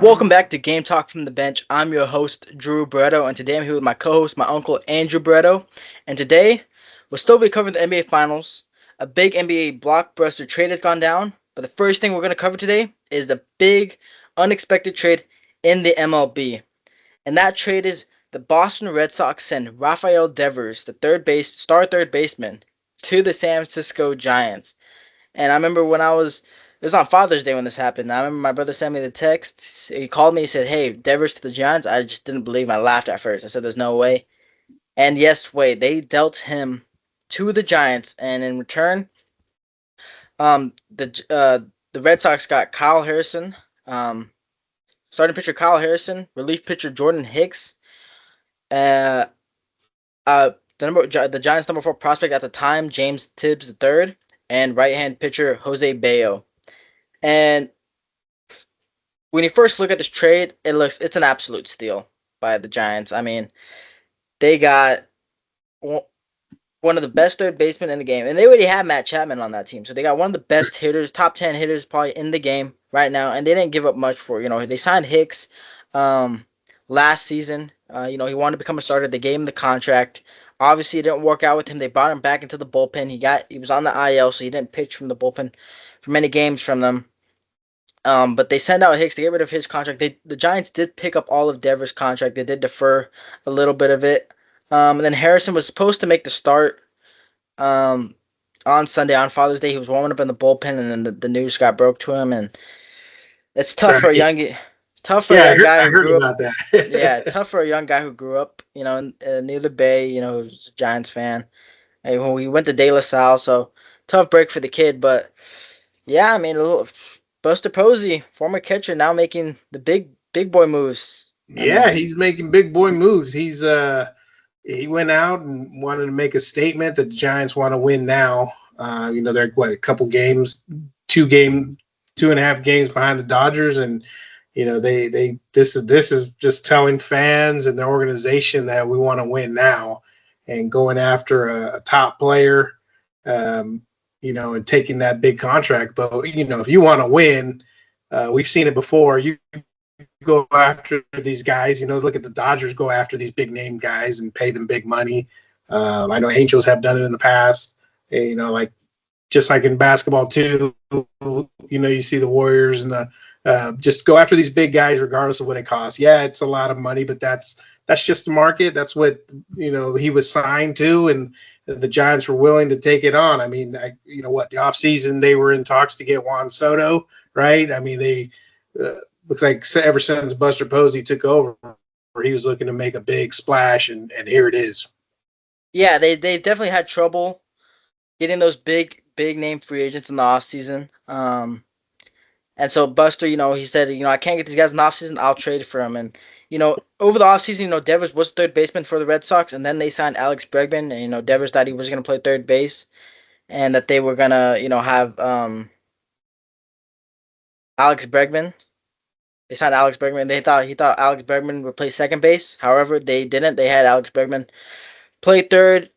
Welcome back to Game Talk from the Bench. I'm your host, Drew Bretto, and today I'm here with my co-host, my uncle, Andrew Bretto. And today, we'll still be covering the NBA Finals. A big NBA blockbuster trade has gone down, but the first thing we're going to cover today is the big, unexpected trade in the MLB. And that trade is the Boston Red Sox send Rafael Devers, the star third baseman, to the San Francisco Giants. And I remember it was on Father's Day when this happened. I remember my brother sent me the text. He called me. He said, "Hey, Devers to the Giants." I just didn't believe him. I laughed at first. I said, "There's no way." And yes, wait, they dealt him to the Giants, and in return, the Red Sox got Kyle Harrison, um, starting pitcher Kyle Harrison, relief pitcher Jordan Hicks, uh, the Giants' number 4 prospect at the time, James Tibbs III, and right hand pitcher Jose Bayo. And when you first look at this trade, it's an absolute steal by the Giants. I mean, they got one of the best third basemen in the game, and they already had Matt Chapman on that team, so they got one of the best hitters, top 10 hitters probably in the game right now, and they didn't give up much for. They signed Hicks last season. He wanted to become a starter. They gave him the contract. Obviously, it didn't work out with him. They brought him back into the bullpen. He was on the IL, so he didn't pitch from the bullpen for many games from them. But they sent out Hicks to get rid of his contract. The Giants did pick up all of Devers' contract. They did defer a little bit of it. And then Harrison was supposed to make the start on Sunday, on Father's Day. He was warming up in the bullpen, and then the news got broke to him. And it's Right. tough for a Yeah, young guy I who heard grew up. about that. Yeah, tough for a young guy who grew up, near the Bay. Who's a Giants fan. And when we went to De La Salle, so tough break for the kid. But yeah, I mean, Buster Posey, former catcher, now making the big boy moves. I Yeah, mean, he's making big boy moves. He went out and wanted to make a statement that the Giants want to win now. They're a couple games, 2.5 games behind the Dodgers, and they this is just telling fans and the organization that we want to win now, and going after a top player, um, and taking that big contract. But if you want to win, we've seen it before. You go after these guys. Look at the Dodgers go after these big name guys and pay them big money. I know Angels have done it in the past. Like just like in basketball too. You see the Warriors and the just go after these big guys regardless of what it costs. Yeah, it's a lot of money, but that's just the market. That's what he was signed to, and the Giants were willing to take it on. I mean, the offseason they were in talks to get Juan Soto, right? I mean, they looks like ever since Buster Posey took over, he was looking to make a big splash, and here it is. yeah, they definitely had trouble getting those big name free agents in the offseason. And so Buster, he said, I can't get these guys in the offseason. I'll trade for them. And over the offseason, Devers was third baseman for the Red Sox, and then they signed Alex Bregman, and Devers thought he was gonna play third base, and that they were gonna have Alex Bregman. They signed Alex Bregman. He thought Alex Bregman would play second base. However, they didn't. They had Alex Bregman play third.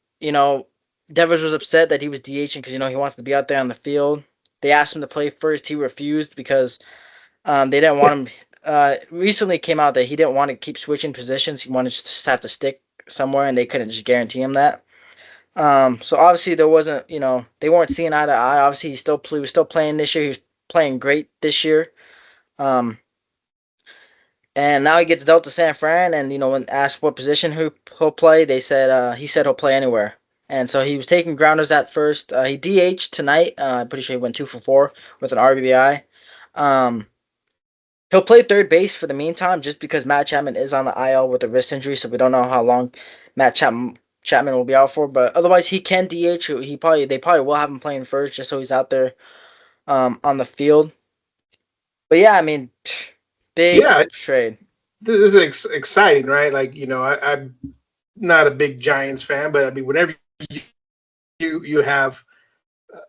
Devers was upset that he was DHing because he wants to be out there on the field. They asked him to play first. He refused because they didn't want him. Recently came out that he didn't want to keep switching positions. He wanted to just have to stick somewhere, and they couldn't just guarantee him that. So obviously there wasn't. They weren't seeing eye to eye. Obviously he was still playing this year. He was playing great this year. Um, and now he gets dealt to San Fran, and when asked what position he'll play, he said he'll play anywhere. And so he was taking grounders at first. He DH'd tonight. I'm pretty sure he went 2 for 4 with an RBI. Um, he'll play third base for the meantime, just because Matt Chapman is on the IL with a wrist injury, so we don't know how long Chapman will be out for. But otherwise, he can DH. They probably will have him playing first, just so he's out there on the field. But yeah, I mean, big Yeah, trade. this is exciting, right? Like I'm not a big Giants fan, but I mean, whenever you have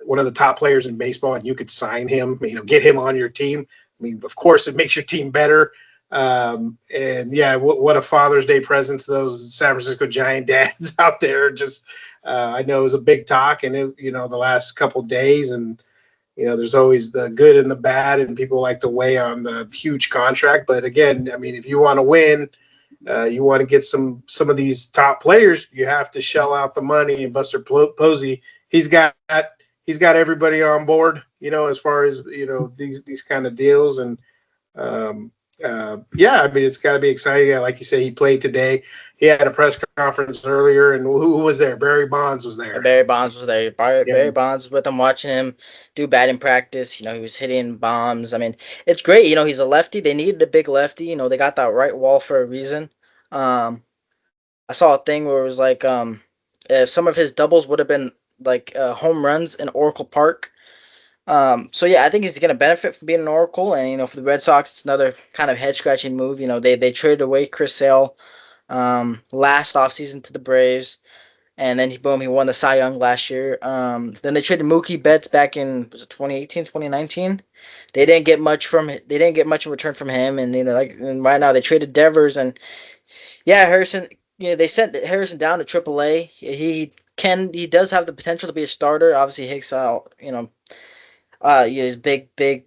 one of the top players in baseball and you could sign him, get him on your team. I mean, of course, it makes your team better. And yeah, what a Father's Day present to those San Francisco Giant dads out there. Just I know it was a big talk, and the last couple of days, and there's always the good and the bad, and people like to weigh on the huge contract. But again, I mean, if you want to win, you want to get some of these top players, you have to shell out the money. And Buster Posey, he's got he's got everybody on board, as far as these kind of deals. And um, yeah, I mean, it's got to be exciting. Yeah, like you say, he played today. He had a press conference earlier, and who was there? Barry Bonds was there. Barry Bonds was there. Yeah. Barry Bonds was with him, watching him do batting practice. He was hitting bombs. I mean, it's great. He's a lefty. They needed a big lefty. They got that right wall for a reason. I saw a thing where it was like, if some of his doubles would have been like home runs in Oracle Park. So yeah, I think he's gonna benefit from being an Oracle, and for the Red Sox, it's another kind of head scratching move. They traded away Chris Sale, last offseason to the Braves, and then he won the Cy Young last year. Then they traded Mookie Betts back in, was it 2018, 2019? They didn't get much in return from him, and and right now they traded Devers, and yeah, Harrison. They sent Harrison down to AAA. He does have the potential to be a starter. Obviously, Hicks out. He's big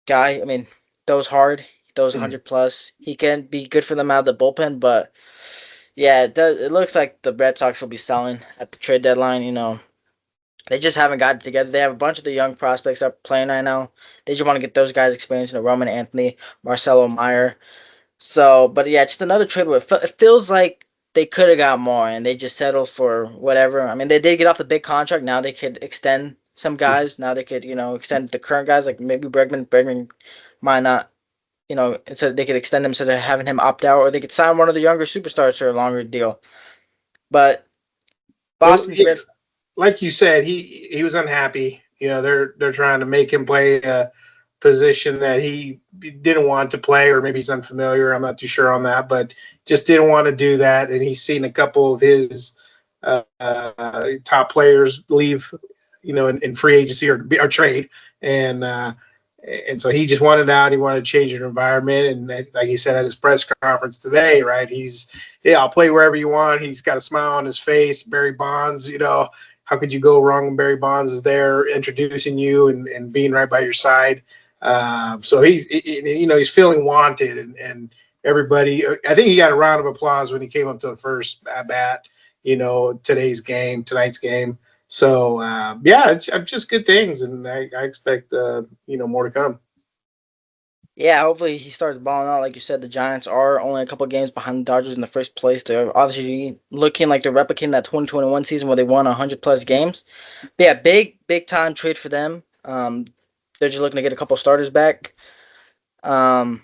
guy. I mean, throws hard, throws 100 plus. He can be good for them out of the bullpen, but yeah, it looks like the Red Sox will be selling at the trade deadline. They just haven't got it together. They have a bunch of the young prospects up playing right now. They just want to get those guys experience. Roman Anthony, Marcelo Meyer. So, but yeah, just another trade where it feels like they could have got more, and they just settled for whatever. I mean, they did get off the big contract. Now they could extend some guys. Now they could, extend the current guys, like maybe Bregman. Bregman might not, instead they could extend him instead of having him opt out, or they could sign one of the younger superstars for a longer deal. But Well, Boston Red, like you said, he was unhappy. They're trying to make him play a position that he didn't want to play, or maybe he's unfamiliar. I'm not too sure on that, but just didn't want to do that. And he's seen a couple of his top players leave, in free agency or trade, and so he just wanted out. He wanted to change an environment, and like he said at his press conference today, right? I'll play wherever you want. He's got a smile on his face. Barry Bonds, how could you go wrong when Barry Bonds is there introducing you and being right by your side? So he's feeling wanted, and everybody. I think he got a round of applause when he came up to the first at bat. Tonight's game. So yeah, it's just good things, and I expect more to come. yeah, hopefully he starts balling out. Like you said, the Giants are only a couple games behind the Dodgers in the first place. They're obviously looking like they're replicating that 2021 season where they won 100 plus games. But yeah, big time trade for them. They're just looking to get a couple starters back. And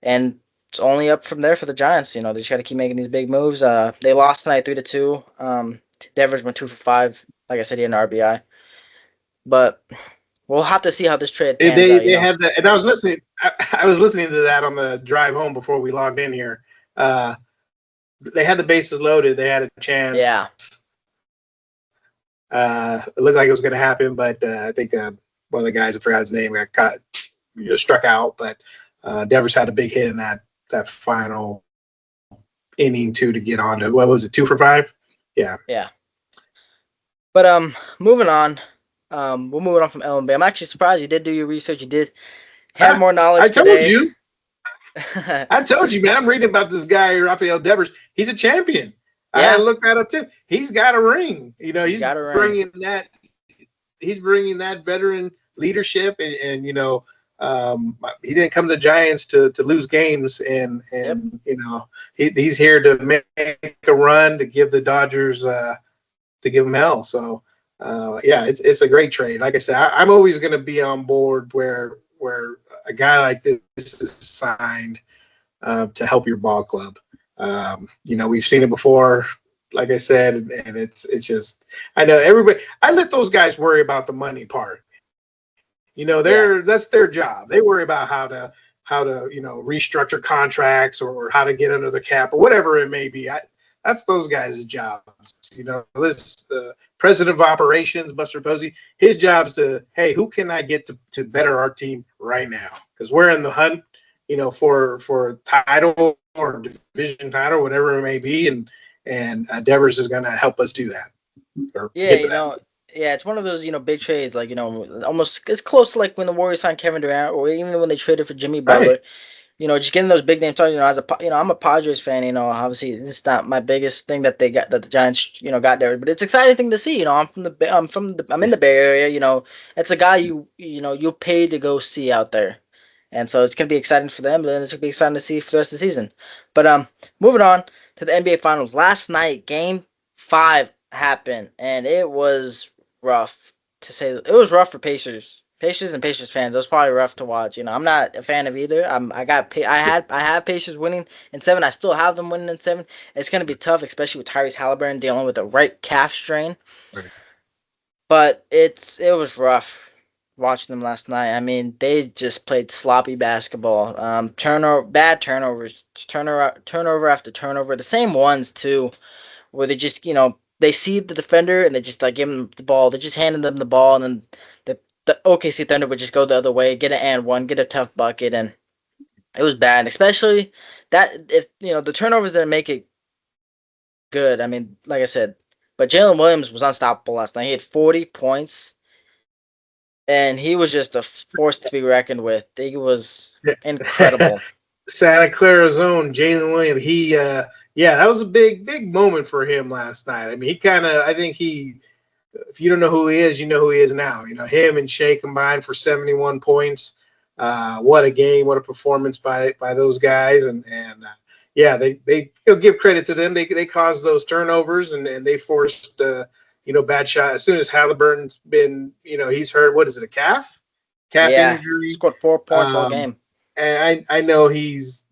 it's only up from there for the Giants. They just got to keep making these big moves. They lost tonight 3-2. Devers went 2 for 5. Like I said, he had an RBI. But we'll have to see how this trade pans out. They have that, and I was listening. I was listening to that on the drive home before we logged in here. They had the bases loaded. They had a chance. Yeah. It looked like it was going to happen, but I think one of the guys, I forgot his name, got caught, struck out. But Devers had a big hit in that final inning to get on to, what was it, 2 for 5? Yeah. Yeah. But moving on. We're moving on from LMB. I'm actually surprised you did do your research. You did have more knowledge. I told today. you. I told you, man. I'm reading about this guy, Rafael Devers. He's a champion. Yeah. I looked that up too. He's got a ring. He's bringing that. He's bringing that veteran leadership, and he didn't come to the Giants to lose games, and yep. He's here to make a run to give the Dodgers to give them hell. So. Yeah, it's a great trade. Like I said, I'm always going to be on board where a guy like this is signed to help your ball club. We've seen it before, like I said, and it's just, I know everybody. I let those guys worry about the money part. That's their job. They worry about how to restructure contracts or how to get under the cap or whatever it may be. That's those guys' jobs. This president of operations, Buster Posey, his job's to, hey, who can I get to better our team right now? Because we're in the hunt, for title or division title, whatever it may be, and Devers is going to help us do that. Yeah, it's one of those big trades, like almost it's close to like when the Warriors signed Kevin Durant, or even when they traded for Jimmy Right. Butler. Just getting those big name stars. As I'm a Padres fan. Obviously it's not my biggest thing that they got that the Giants got there, but it's exciting thing to see. I'm in the Bay Area. It's a guy you'll pay to go see out there, and so it's gonna be exciting for them. But then it's gonna be exciting to see for the rest of the season. But moving on to the NBA Finals. Last night, Game 5 happened, and it was rough to say. It was rough for Pacers and Pacers fans. It was probably rough to watch. I'm not a fan of either. I had Pacers winning in 7. I still have them winning in 7. It's gonna be tough, especially with Tyrese Halliburton dealing with a right calf strain. Right. But it was rough watching them last night. I mean, they just played sloppy basketball. Bad turnovers, turnover after turnover. The same ones too, where they just they see the defender and they just like give them the ball. They just handed them the ball, and then the OKC Thunder would just go the other way, get an and one, get a tough bucket, and it was bad. Especially that if the turnovers didn't make it good. I mean, like I said, but Jalen Williams was unstoppable last night. He had 40 points, and he was just a force to be reckoned with. He was incredible. Santa Clara zone, Jalen Williams. Yeah, that was a big moment for him last night. I mean, I think if you don't know who he is, you know who he is now. Him and Shea combined for 71 points. What a game, what a performance by those guys. And yeah, they give credit to them. They caused those turnovers and they forced, bad shot. As soon as Halliburton's been, he's hurt, what is it, a calf Yeah, injury? scored 4 points all Um, game. and I know he's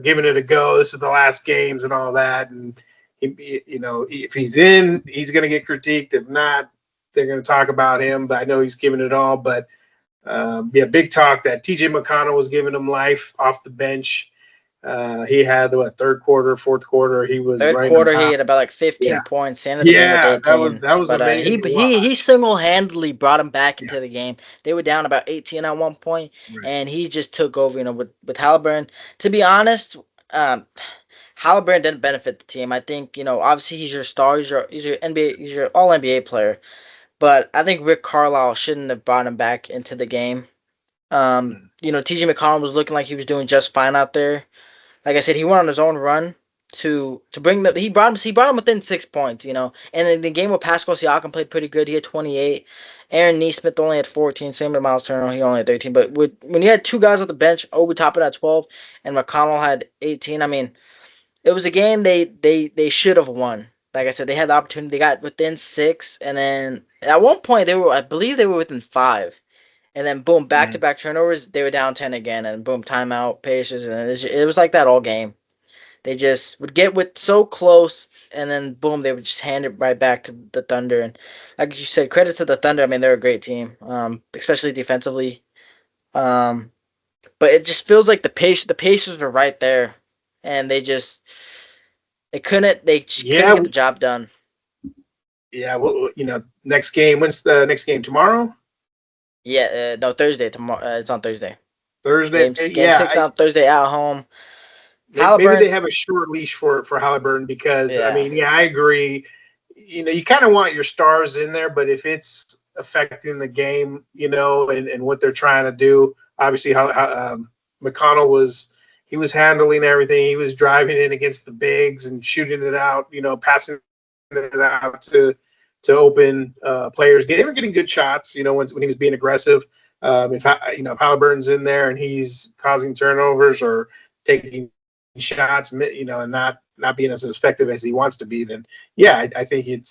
giving it a go. This is the last games and all that, and if he's in, he's going to get critiqued. If not, they're going to talk about him. But I know he's giving it all. But yeah, big talk that TJ McConnell was giving him life off the bench. He had third quarter, fourth quarter, he was Third running them quarter, he hot. had about like Yeah, 15 points. Ended the game with yeah, that was 18. that was But amazing to he watch. single handedly brought him back Yeah, into the game. They were down about 18 at one point, right. and he just took over. With Halliburton. To be honest, um, Halliburton didn't benefit the team. I think obviously he's your star. He's your NBA. He's your All NBA player. But I think Rick Carlisle shouldn't have brought him back into the game. TJ McConnell was looking like he was doing just fine out there. Like I said, he went on his own run to bring the he brought him within 6 points, And in the game with Pascal Siakam played pretty good. He had 28. Aaron Neesmith only had 14. Same with Miles Turner, he only had 13. But when you had two guys off the bench, Obi Toppin at 12 and McConnell had 18, I mean, it was a game they should have won. Like I said, they had the opportunity. They got within 6, and then at one point I believe they were within 5. And then boom, back to Mhm. back turnovers. They were down 10 again, and boom, timeout, Pacers, and it was like that all game. They just would get with so close, and then boom, they would just hand it right back to the Thunder. And like you said, credit to the Thunder. I mean, they're a great team, especially defensively. Um, but it just feels like the Pacers are right there, and they just couldn't Yeah, get the job done. yeah. Well, next game. When's the next game? Tomorrow, Yeah, no, Thursday tomorrow. It's on Thursday. Thursday. Game Yeah, 6 on Thursday at home. maybe Halliburton. they have a short leash for Halliburton because I Yeah, mean, yeah, I agree. You kind of want your stars in there, but if it's affecting the game, and what they're trying to do, obviously, McConnell was handling everything. He was driving in against the bigs and shooting it out, passing it out to open players. They were getting good shots, when he was being aggressive. If Halliburton's in there and he's causing turnovers or taking shots, and not being as effective as he wants to be, then yeah, I think you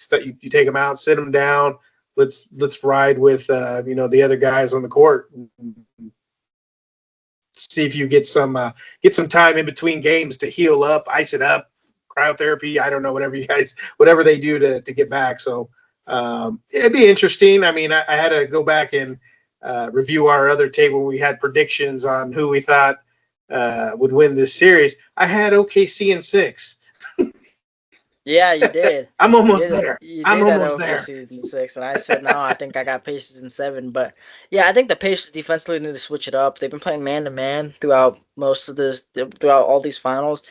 take him out, sit him down. Let's ride with the other guys on the court. See if you get some time in between games to heal up, ice it up, cryotherapy. I don't know, whatever they do to get back. So it'd be interesting. I mean, I had to go back and review our other table. We had predictions on who we thought would win this series. I had OKC in 6. yeah, you did. I'm You almost did. there. You I'm did at almost there. OKC in 6, and I said no. I think I got Pacers in 7, but yeah, I think the Pacers defensively need to switch it up. They've been playing man to man throughout most of throughout all these finals,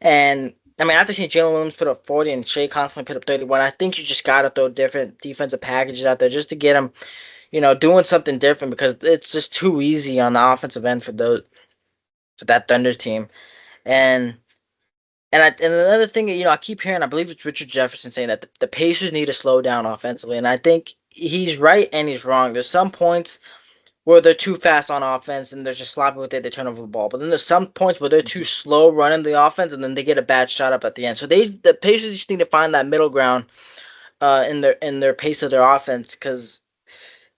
and I mean, after seeing Jalen Williams put up 40 and Shea constantly put up 31, I think you just got to throw different defensive packages out there just to get him, doing something different because it's just too easy on the offensive end for that Thunder team. And and another thing, I keep hearing, I believe it's Richard Jefferson saying that the Pacers need to slow down offensively, and I think he's right and he's wrong. There's some points where they're too fast on offense and they're just sloppy with it, they turn over the ball. But then there's some points where they're too slow running the offense and then they get a bad shot up at the end. So the Pacers just need to find that middle ground in their pace of their offense because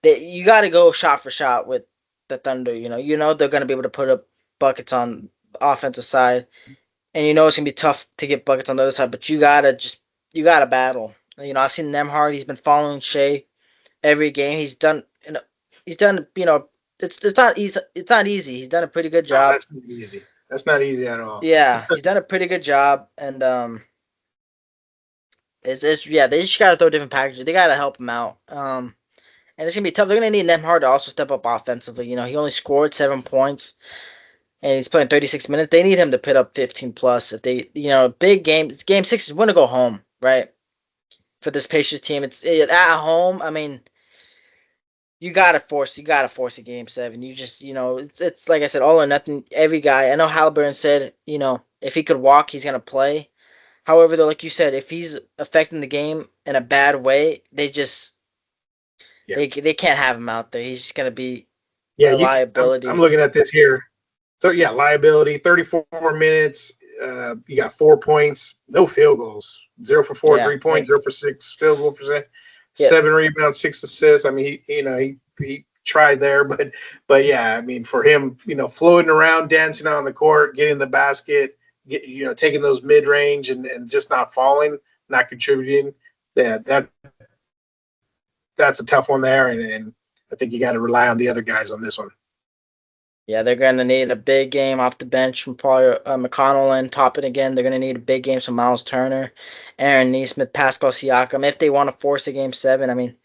you got to go shot for shot with the Thunder. They're gonna be able to put up buckets on the offensive side, and it's gonna be tough to get buckets on the other side. But you gotta battle. I've seen Nemhard. He's been following Shea every game. He's done. It's not easy. It's not easy. He's done a pretty good No, job. that's not easy. That's not easy at all. Yeah, he's done a pretty good job, and it's yeah. They just gotta throw different packages. They gotta help him out. And it's gonna be tough. They're gonna need Nemhard to also step up offensively. He only scored 7 points, and he's playing 36 minutes. They need him to put up 15 plus. If they, big game. It's game six is going to go home, right? For this Pacers team, it's at home. I mean, you gotta force a game seven. You just, it's like I said, all or nothing. Every guy. I know Halliburton said, if he could walk, he's gonna play. However, though, like you said, if he's affecting the game in a bad way, Yeah. they can't have him out there. He's just gonna be Yeah, a I'm liability. looking at this here. So yeah, liability, 34 minutes. You got 4 points, no field goals, 0 for 4 Yeah, 3 points, 0 for 6 field goal percent, yeah, 7 rebounds, 6 assists. I mean, he tried there, but yeah, I mean, for him, floating around, dancing on the court, getting the basket, taking those mid range and just not falling, not contributing. Yeah, that's a tough one there, and I think you got to rely on the other guys on this one. yeah. They're gonna need a big game off the bench from probably McConnell and Toppin again. They're gonna need a big game from Miles Turner, Aaron Neesmith, Pascal Siakam if they want to force a game seven. I mean,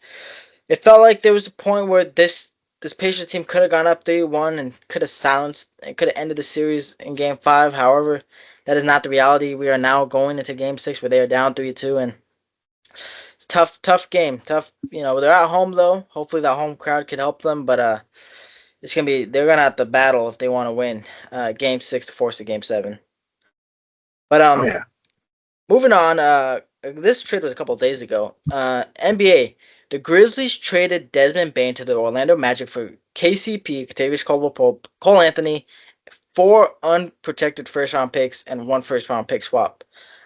it felt like there was a point where this Pacers team could have gone up 3-1 and could have silenced and could have ended the series in game five. However, that is not the reality. We are now going into game six where they are down 3-2 and it's tough game. Tough, they're at home though. Hopefully that home crowd could help them, but they're gonna have to battle if they want to win game six to force a game seven. But Oh yeah, moving on, this trade was a couple of days ago. NBA, the Grizzlies traded Desmond Bane to the Orlando Magic for KCP, Kentavious Caldwell-Pope, Cole Anthony, 4 unprotected first round picks, and 1 first round pick swap.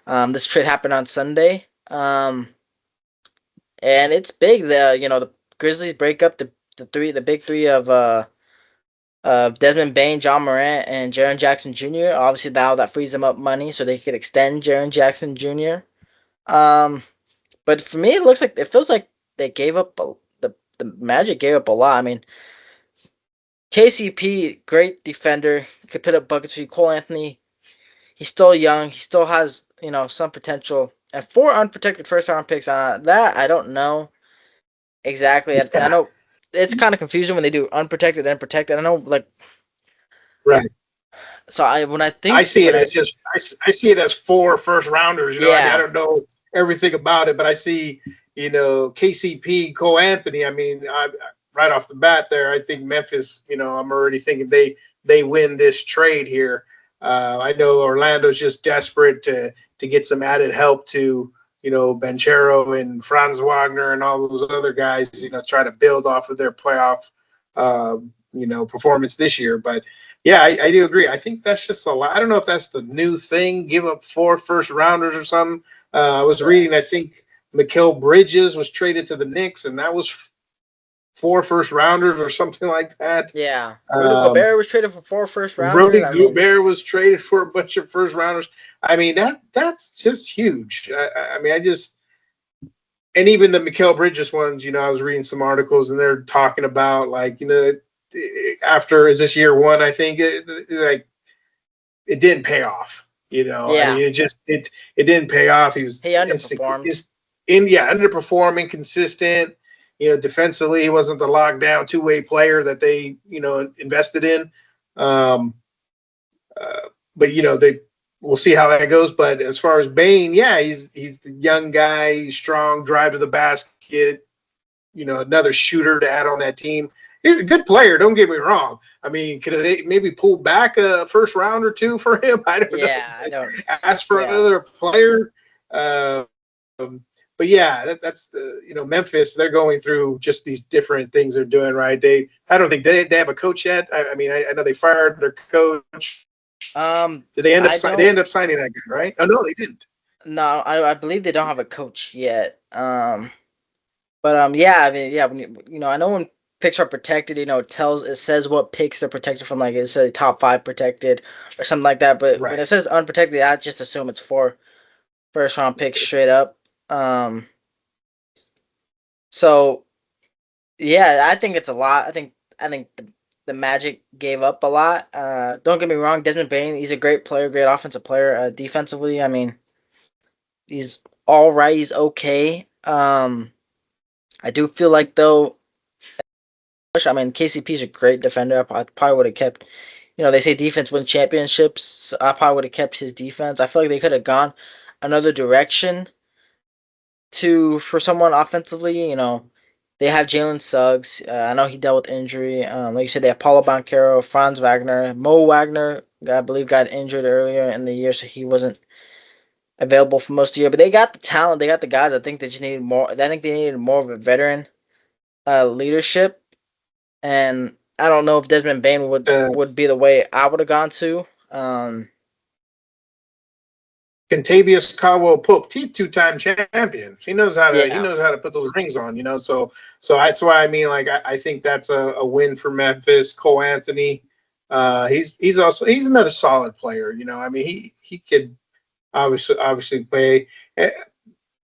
This trade happened on Sunday, and it's big. The Grizzlies break up the big three of Desmond Bane, John Morant, and Jaren Jackson Jr. Obviously, now that frees them up money, so they could extend Jaren Jackson Jr. Um, but for me, it feels like they gave up the Magic gave up a lot. I mean, KCP, great defender, could put up buckets for you. Cole Anthony, he's still young, he still has some potential. And 4 unprotected first round picks on that, I don't know exactly. I yeah, know it's kind of confusing when they do unprotected and protected. I know like right. so I when I I think see when it I as just I see it as 4 first rounders. I yeah don't know everything about it, but I see KCP, Cole Anthony. I mean, right off the bat there, I think Memphis. I'm already thinking they win this trade here. I know Orlando's just desperate to get some added help to Banchero and Franz Wagner and all those other guys. Try to build off of their playoff performance this year, but yeah, I do agree. I think that's just a lot. I don't know if that's the new thing. Give up 4 first rounders or something. I was yeah reading. I think Mikal Bridges was traded to the Knicks, and that was 4 first rounders or something like that. yeah. Rudy Um, Gobert was traded for 4 first rounders. Rudy I mean Gobert was traded for a bunch of 1st rounders. I mean that's just huge. I mean, and even the Mikal Bridges ones. I was reading some articles, and they're talking about like after is this year one? I think like it didn't pay off. I yeah, mean, it didn't pay off. He was he underperformed. underperforming, consistent. Defensively, he wasn't the lockdown two-way player that they invested in. Um, but they we'll see how that goes. But as far as Bain, yeah, he's the young guy, he's strong, drive to the basket, another shooter to add on that team. He's a good player. Don't get me wrong. I mean, could they maybe pull back a first round or two for him? I don't know. Yeah, I don't. Ask for Yeah, another player. Um, but yeah, that's Memphis. They're going through just these different things they're doing. Right? I don't think they have a coach yet. I mean, I know they fired their coach. Did they end up I they don't. end up signing that guy? Right? Oh no, they didn't. No, I believe they don't have a coach yet. But yeah, I mean, yeah, when I know when picks are protected, it says what picks they're protected from, like it says top five protected or something like that. But when Right. it says unprotected, I just assume it's for first round picks straight up. Um, so yeah, I think it's a lot. I think the Magic gave up a lot. Don't get me wrong, Desmond Bain, he's a great player, great offensive player. Defensively, I mean, he's all right. He's okay. I do feel like though, I mean, KCP's a great defender. I probably would have kept. They say defense wins championships. So I probably would have kept his defense. I feel like they could have gone another direction for someone offensively. They have Jalen Suggs. I know he dealt with injury. Like you said, they have Paulo Banchero, Franz Wagner, Mo Wagner. I believe got injured earlier in the year, so he wasn't available for most of the year. But they got the talent. They got the guys. I think they just needed more. I think they needed more of a veteran leadership. And I don't know if Desmond Bain Uh, would be the way I would have gone to. Contavious Caldwell Pope, he's two-time champion. He Yeah, knows how to put those rings on. So that's why I mean, like I think that's a win for Memphis. Cole Anthony, he's another solid player. I mean he could obviously play.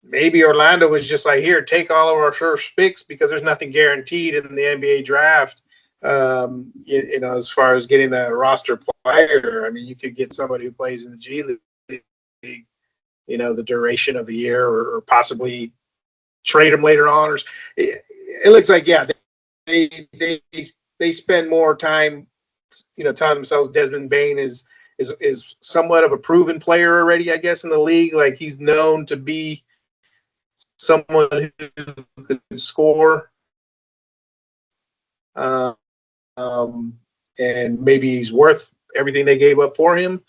Maybe Orlando was just like, here, take all of our first picks because there's nothing guaranteed in the NBA draft. As far as getting a roster player, I mean, you could get somebody who plays in the G League, the duration of the year, or possibly trade them later on. It looks like, yeah, they spend more time, telling themselves Desmond Bain is somewhat of a proven player already, I guess, in the league. Like he's known to be someone who could score, um, and maybe he's worth everything they gave up for him.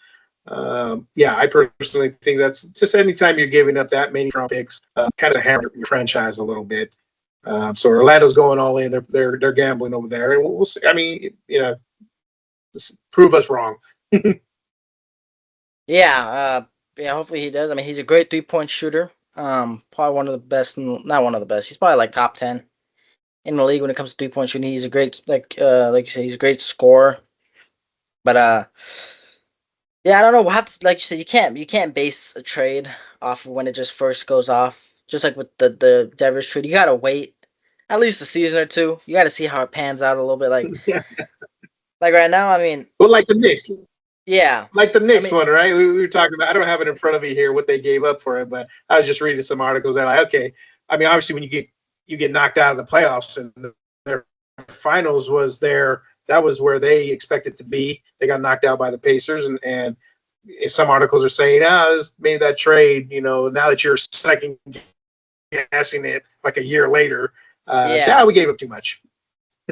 Yeah, I personally think that's just anytime you're giving up that many Trump picks, kind of hammer your franchise a little bit. So Orlando's going all in. They're gambling over there, and we'll see. I mean, prove us wrong. yeah, yeah. Hopefully he does. I mean, he's a great 3-point shooter. Probably one of the best. Not one of the best. He's probably like top 10 in the league when it comes to 3-point shooting. He's a great like you said, he's a great scorer. But yeah, I don't know. Like you said, you can't base a trade off of when it just first goes off. Just like with the Devers trade, you gotta wait at least a season or two. You gotta see how it pans out a little bit. Like right now, I mean, But like the Knicks, yeah, like the I Knicks mean, one, right? We were talking about. I don't have it in front of me here what they gave up for it, but I was just reading some articles. They're like, okay. I mean, obviously, when you get knocked out of the playoffs, and their finals was there. That was where they expected to be. They got knocked out by the Pacers, and some articles are saying, maybe that trade. Now that you're second guessing it, like a year later, yeah, we gave up too much.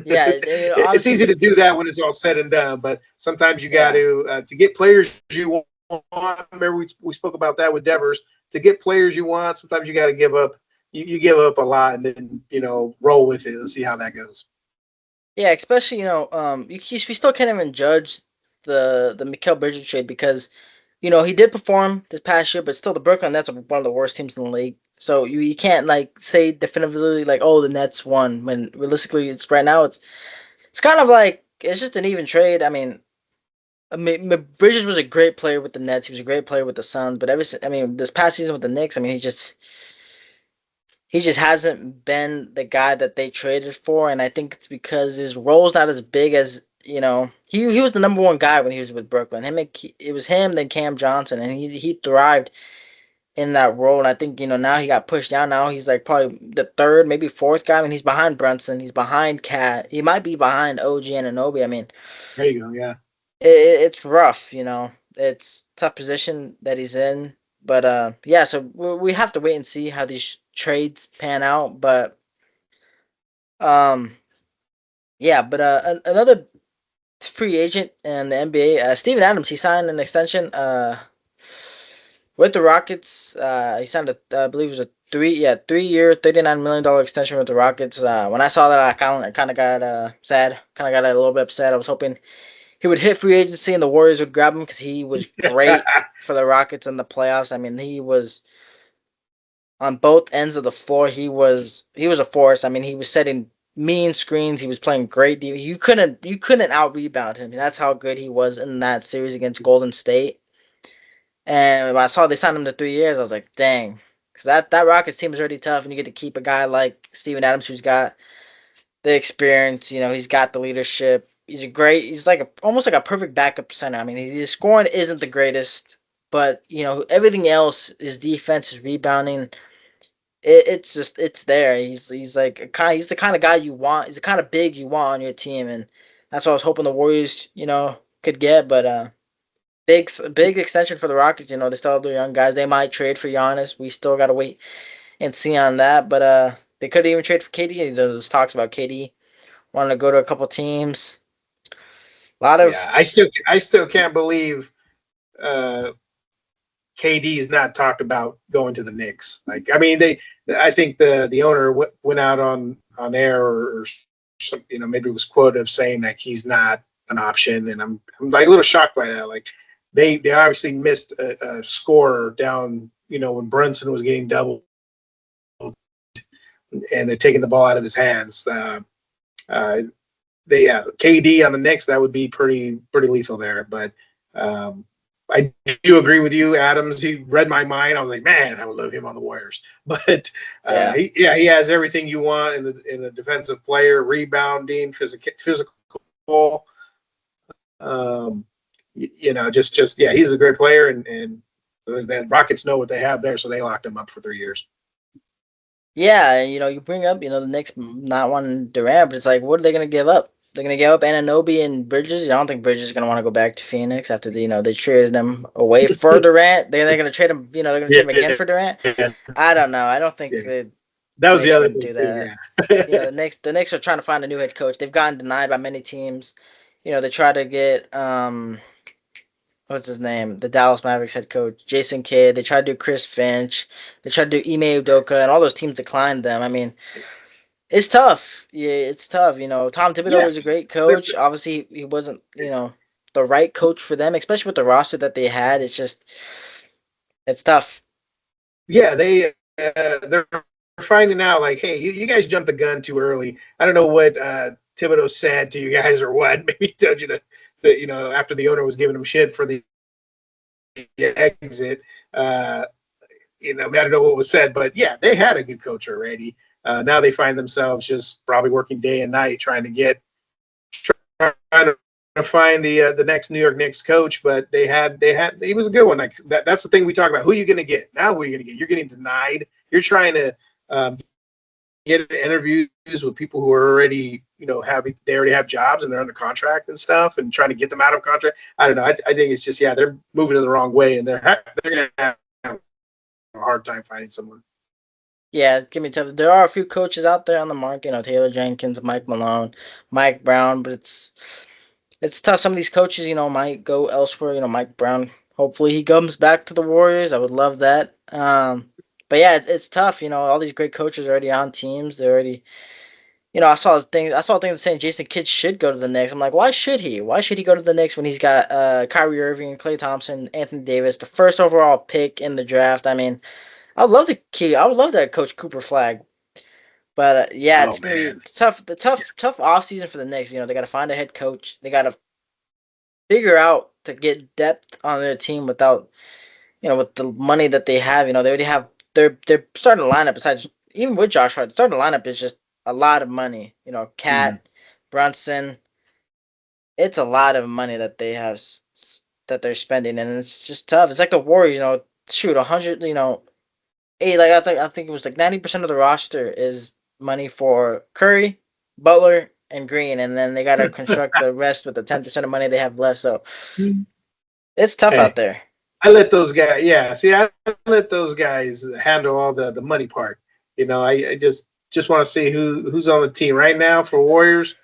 yeah. I mean, It's honestly, easy to do that when it's all said and done, but sometimes you got yeah, to get players you want. Remember, we spoke about that with Devers. To get players you want, sometimes you got to give up. You give up a lot, and then roll with it. Let's see how that goes. yeah. Especially we still can't even judge the Mikal Bridges trade because he did perform this past year, but still the Brooklyn Nets are one of the worst teams in the league. So you can't like say definitively like, oh, the Nets won, when realistically it's right now it's kind of like it's just an even trade. Bridges was a great player with the Nets. He was a great player with the Suns, but this past season with the Knicks, I mean, he just hasn't been the guy that they traded for, and I think it's because his role's not as big as he was the number one guy when he was with Brooklyn. It was him, then Cam Johnson, and he thrived in that role. And I think now he got pushed down. Now he's like probably the third, maybe fourth guy. I mean, he's behind Brunson, he's behind Cat, he might be behind OG Anunoby. I mean, There you go. Yeah. it's rough. It's a tough position that he's in. But yeah, so we have to wait and see how these trades pan out. But um, yeah, but another free agent in the NBA, Steven Adams, he signed an extension with the Rockets. He signed I believe it was a 3 year, $39 million extension with the Rockets. When I saw that, I kind of got sad, kind of got a little bit upset. I was hoping he would hit free agency and the Warriors would grab him because he was great for the Rockets in the playoffs. I mean, he was on both ends of the floor. He was a force. I mean, he was setting mean screens. He was playing great defense. You couldn't out rebound him. That's how good he was in that series against Golden State. And when I saw they signed him to 3 years, I was like, dang, because that Rockets team is already tough, and you get to keep a guy like Steven Adams who's got the experience. He's got the leadership. He's like almost like a perfect backup center. I mean, his scoring isn't the greatest, but everything else, his defense, his rebounding, it's there. He's the kind of guy you want. He's the kind of big you want on your team, and that's what I was hoping the Warriors could get. But big extension for the Rockets. They still have their young guys. They might trade for Giannis. We still gotta wait and see on that. But they could even trade for KD. There's talks about KD wanting to go to a couple teams. A lot Yeah, of I still can't believe uh, KD's not talked about going to the Knicks. Like, I mean, I think the owner went out on air or some, maybe it was quoted of saying that he's not an option, and I'm like a little shocked by that. Like, they obviously missed a score down, when Brunson was getting doubled, and they're taking the ball out of his hands. Uh, KD on the Knicks, that would be pretty lethal there. But I do agree with you, Adams. He read my mind. I was like, man, I would love him on the Warriors. But yeah. he has everything you want in a defensive player, rebounding, physical. Um, just yeah, he's a great player, and the Rockets know what they have there, so they locked him up for 3 years. Yeah, you bring up, the Knicks not wanting Durant, but it's like, what are they gonna give up? They're gonna give up Anunoby and Bridges. I don't think Bridges is gonna want to go back to Phoenix after they traded him away for Durant. They're gonna trade him. They're gonna trade him again Yeah, for Durant. yeah, I don't know. I don't think yeah. the That was the Knicks are other gonna thing do too. that. Yeah. The Knicks are trying to find a new head coach. They've gotten denied by many teams. They try to get what's his name? The Dallas Mavericks head coach, Jason Kidd. They tried to do Chris Finch. They tried to do Ime Udoka, and all those teams declined them. I mean, it's tough. Yeah, it's tough. Tom Thibodeau Yeah. is a great coach. Obviously, he wasn't, the right coach for them, especially with the roster that they had. It's tough. Yeah, they're finding out like, hey, you guys jumped the gun too early. I don't know what Thibodeau said to you guys or what. Maybe he told you after the owner was giving him shit for the exit. I don't know what was said, but yeah, they had a good coach already. Now they find themselves just probably working day and night trying to find the next New York Knicks coach, but he was a good one. Like that's the thing we talk about. Who are you going to get? Now who are you going to get? You're getting denied. You're trying to get interviews with people who are already they already have jobs and they're under contract and stuff, and trying to get them out of contract. I don't know. I think it's just they're moving in the wrong way, and they're going to have a hard time finding someone. Yeah, give me tough. There are a few coaches out there on the market. Taylor Jenkins, Mike Malone, Mike Brown, but it's tough. Some of these coaches, might go elsewhere. Mike Brown. Hopefully, he comes back to the Warriors. I would love that. But yeah, it's tough. All these great coaches are already on teams. They're already. I saw things saying Jason Kidd should go to the Knicks. I'm like, why should he? Why should he go to the Knicks when he's got Kyrie Irving, Klay Thompson, Anthony Davis, the first overall pick in the draft? I mean, I would love that coach Cooper Flag. But yeah, Oh it's gonna be man. tough. The tough off season for the Knicks. They got to find a head coach. They got to figure out to get depth on their team without with the money that they have. They already have their starting lineup. Besides, even with Josh Hart, the starting lineup is just a lot of money. Mhm. Cat, Brunson. It's a lot of money that they have that they're spending, and it's just tough. It's like the Warriors. Shoot, 100. Like I think it was like 90% of the roster is money for Curry, Butler, and Green, and then they gotta construct the rest with the 10% of money they have left. So It's tough Hey, out there. I let those guys. Yeah, see, I let those guys handle all the money part. I just want to see who's on the team right now for Warriors.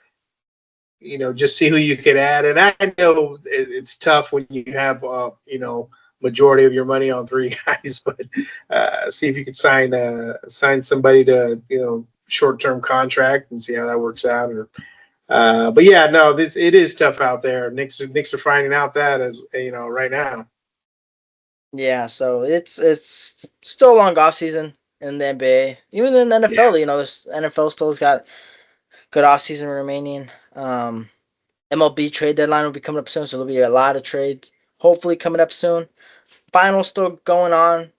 Just see who you could add. And I know it's tough when you have majority of your money on three guys, but see if you could sign somebody to short term contract and see how that works out. Or but yeah, no, it is tough out there. Knicks are finding out that as right now. Yeah, so it's still a long off season in the NBA. Even in the Yeah, NFL, this NFL still's got good off season remaining. MLB trade deadline will be coming up soon, so there'll be a lot of trades hopefully coming up soon. Finals still going on.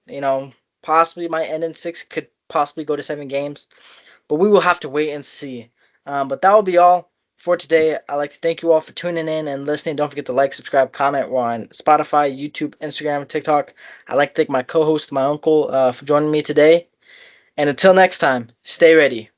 Possibly might end in 6, could possibly go to 7 games, but we will have to wait and see. But that will be all for today. I'd like to thank you all for tuning in and listening. Don't forget to like, subscribe, comment. We're on Spotify, YouTube, Instagram, TikTok. I'd like to thank my co-host, my uncle, for joining me today. And until next time, stay ready.